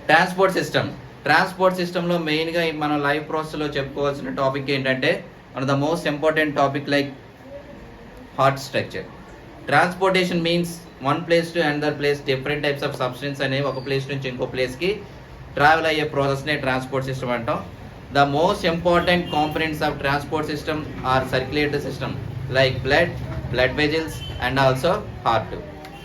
Transport సిస్టంలో మెయిన్గా మనం లైవ్ ప్రాసెస్లో చెప్పుకోవాల్సిన టాపిక్ ఏంటంటే one of the most important topic like heart structure. Transportation means one place to another place, different types of substance అనేవి ఒక ప్లేస్ నుంచి ఇంకో ప్లేస్కి ట్రావెల్ అయ్యే ప్రాసెస్నే ట్రాన్స్పోర్ట్ సిస్టమ్ అంటాం. The most important components of transport system are circulatory system like blood vessels and also heart.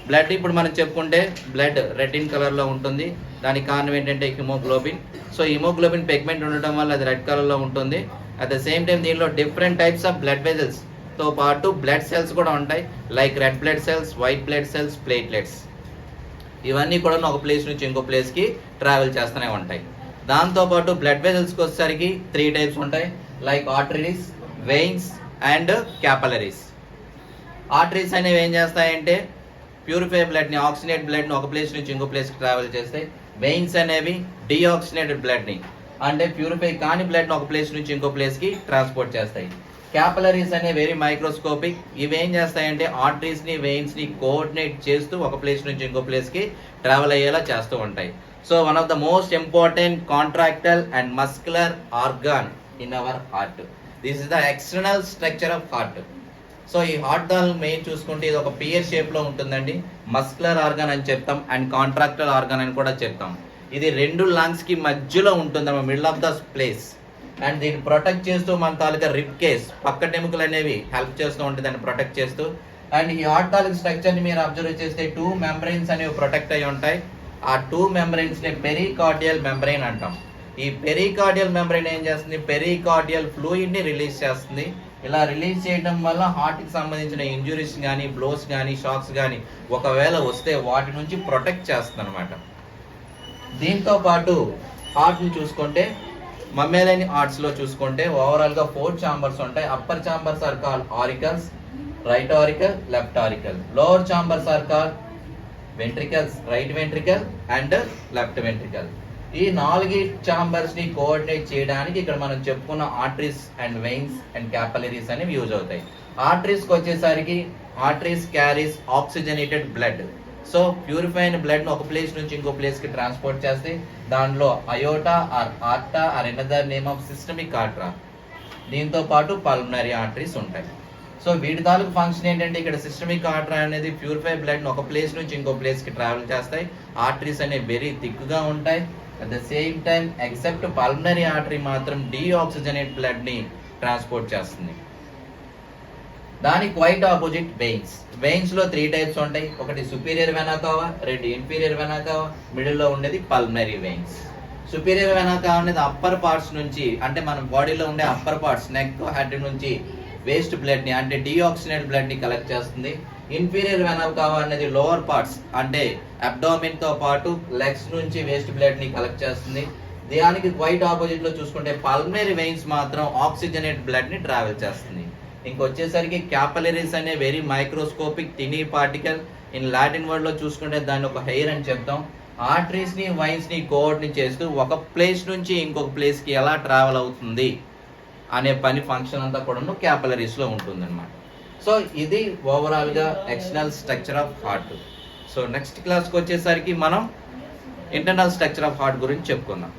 Blood ఇప్పుడు మనం చెప్పుకుంటే బ్లడ్ రెడ్ ఇన్ కలర్లో ఉంటుంది. దానికి కారణం ఏంటంటే హిమోగ్లోబిన్. సో హిమోగ్లోబిన్ పిగ్మెంట్ ఉండటం వల్ల అది రెడ్ కలర్లో ఉంటుంది. అట్ ద సేమ్ టైం దీనిలో డిఫరెంట్ టైప్స్ ఆఫ్ బ్లడ్ వెజల్స్తో పాటు బ్లడ్ సెల్స్ కూడా ఉంటాయి, like red blood cells, white blood cells, platelets. ఇవన్నీ కూడా ఒక ప్లేస్ నుంచి ఇంకో ప్లేస్కి ట్రావెల్ చేస్తూనే ఉంటాయి. దాంతోపాటు బ్లడ్ వెజల్స్కి వచ్చేసరికి 3 టైప్స్ ఉంటాయి, like arteries, veins and capillaries. Arteries అనేవి ఏం చేస్తాయంటే ప్యూరిఫై బ్లడ్ని, ఆక్సిజనేట్ బ్లడ్ని ఒక ప్లేస్ నుంచి ఇంకో ప్లేస్కి ట్రావెల్ చేస్తాయి. వెయిన్స్ అనేవి డీఆక్సిజనేటెడ్ బ్లడ్ని అంటే ప్యూరిఫై కాని బ్లడ్ని ఒక ప్లేస్ నుంచి ఇంకో ప్లేస్కి ట్రాన్స్పోర్ట్ చేస్తాయి. క్యాపలరీస్ అనే వెరీ మైక్రోస్కోపిక్. ఇవి ఏం చేస్తాయంటే ఆర్టరీస్ని, వెయిన్స్ని కోఆర్డినేట్ చేస్తూ ఒక ప్లేస్ నుంచి ఇంకో ప్లేస్కి ట్రావెల్ అయ్యేలా చేస్తూ ఉంటాయి. So one of the most important contractile and muscular organ in our heart. This is the external structure of heart. So ఈ హార్ట్ దాని మెయిన్ చూసుకుంటే ఇది ఒక పియర్ షేప్లో ఉంటుందండి. మస్కులర్ ఆర్గాన్ అని చెప్తాం అండ్ కాంట్రాక్టల్ ఆర్గాన్ అని కూడా చెప్తాం. ఇది 2 లంగ్స్కి మధ్యలో ఉంటుంది, middle of the place. And దీన్ని ప్రొటెక్ట్ చేస్తూ మన తాలూకా రిబ్ కేస్, పక్క ఎముకలు అనేవి హెల్ప్ చేస్తూ ఉంటుంది దాన్ని ప్రొటెక్ట్ చేస్తూ. అండ్ ఈ హార్ట్ తాలూకా స్ట్రక్చర్ని మీరు అబ్జర్వ్ చేస్తే 2 మెంబ్రెయిన్స్ అనేవి ప్రొటెక్ట్ అయి ఉంటాయి. ఆ 2 మెంబ్రెయిన్స్ని పెరికార్డియల్ మెంబ్రెయిన్ అంటాం. ఈ పెరికార్డియల్ మెంబ్రెయిన్ ఏం చేస్తుంది, పెరికార్డియల్ ఫ్లూయిడ్ని రిలీజ్ చేస్తుంది. ఇలా రిలీజ్ చేయడం వల్ల హార్ట్కి సంబంధించిన ఇంజురీస్ కానీ, బ్లోస్ కానీ, షాక్స్ కానీ ఒకవేళ వస్తే వాటి నుంచి ప్రొటెక్ట్ చేస్తుంది అనమాట. దీంతో పాటు హార్ట్ని చూసుకుంటే మమ్మేలైన హార్ట్స్లో చూసుకుంటే ఓవరాల్గా 4 ఛాంబర్స్ ఉంటాయి. Upper chambers are called auricles, right auricle, left auricle. Lower chambers are called ventricles, right ventricle and left ventricle. ఈ 4 ఛాంబర్స్ ని కోఆర్డినేట్ చేయడానికి ఇక్కడ మనం చెప్పుకున్న arteries and veins and capillaries అనేవి యూజ్ అవుతాయి. ఆర్టరీస్ కి వచ్చేసరికి arteries carries oxygenated blood. So purified blood ను ఒక ప్లేస్ నుంచి ఇంకో ప్లేస్ కి ట్రాన్స్పోర్ట్ చేస్తే దానిలో aorta or aorta or another name of systemic artery, దీంతో పాటు పల్మనరీ ఆర్టరీస్ ఉంటాయి. సో వీటి తాలూకు ఫంక్షన్ ఏంటంటే ఇక్కడ సిస్టమిక్ ఆర్టరీ అనేది ప్యూరిఫై బ్లడ్ ను ఒక ప్లేస్ నుంచి ఇంకో ప్లేస్ కి ట్రావెల్ చేస్తాయి. ఆర్టరీస్ అనేవి వెరీ థిక్ గా ఉంటాయి. At the same time except pulmonary artery మాత్రం డీఆక్సిజనేట్ బ్లడ్ ని ట్రాన్స్పోర్ట్ చేస్తుంది. దానికి క్వైట్ ఆపోజిట్ వెయిన్స్. వెయిన్స్ లో 3 టైప్స్ ఉంటాయి. ఒకటి సుపీరియర్ వెనా కావా, 2 ఇన్ఫీరియర్ వెనా కావా, మిడిల్ లో ఉండేది పల్మనరీ వెయిన్స్. సుపీరియర్ వెనా కావా అనేది అప్పర్ పార్ట్స్ నుంచి అంటే మన బాడీలో ఉండే అప్పర్ పార్ట్స్ నెక్, హెడ్ నుంచి వేస్ట్ బ్లడ్ ని అంటే డీఆక్సిజనేట్ బ్లడ్ ని కలెక్ట్ చేస్తుంది. ఇన్ఫీరియర్ వెనా కావా అనేది లోవర్ పార్ట్స్ అంటే అబ్డామిన్ తో పాటు లెగ్స్ నుంచి వేస్ట్ బ్లడ్ ని కలెక్ట్ చేస్తుంది. దానికి క్వైట్ ఆపోజిట్ లో చూసుకుంటే పల్మనరీ వెయిన్స్ మాత్రం ఆక్సిజనేట్ బ్లడ్ ని ట్రావెల్ చేస్తుంది. ఇంకొచ్చేసరికి క్యాపలరీస్ అనే very microscopic tiny particle. In Latin word లో చూసుకుంటే దాన్ని ఒక హెయిర్ అని చెప్తాం. ఆర్టరీస్ ని, వైన్స్ ని కోఆర్డినేట్ చేస్తూ ఒక ప్లేస్ నుంచి ఇంకొక ప్లేస్ కి ఎలా ట్రావెల్ అవుతుంది అనే పని ఫంక్షన్ అంతా కూడా క్యాపలరీస్ లో ఉంటుంది అనమాట. సో ఇది ఓవరాల్ గా external structure of heart. So next క్లాస్కి వచ్చేసరికి మనం ఇంటర్నల్ స్ట్రక్చర్ ఆఫ్ హార్ట్ గురించి చెప్పుకుందాం.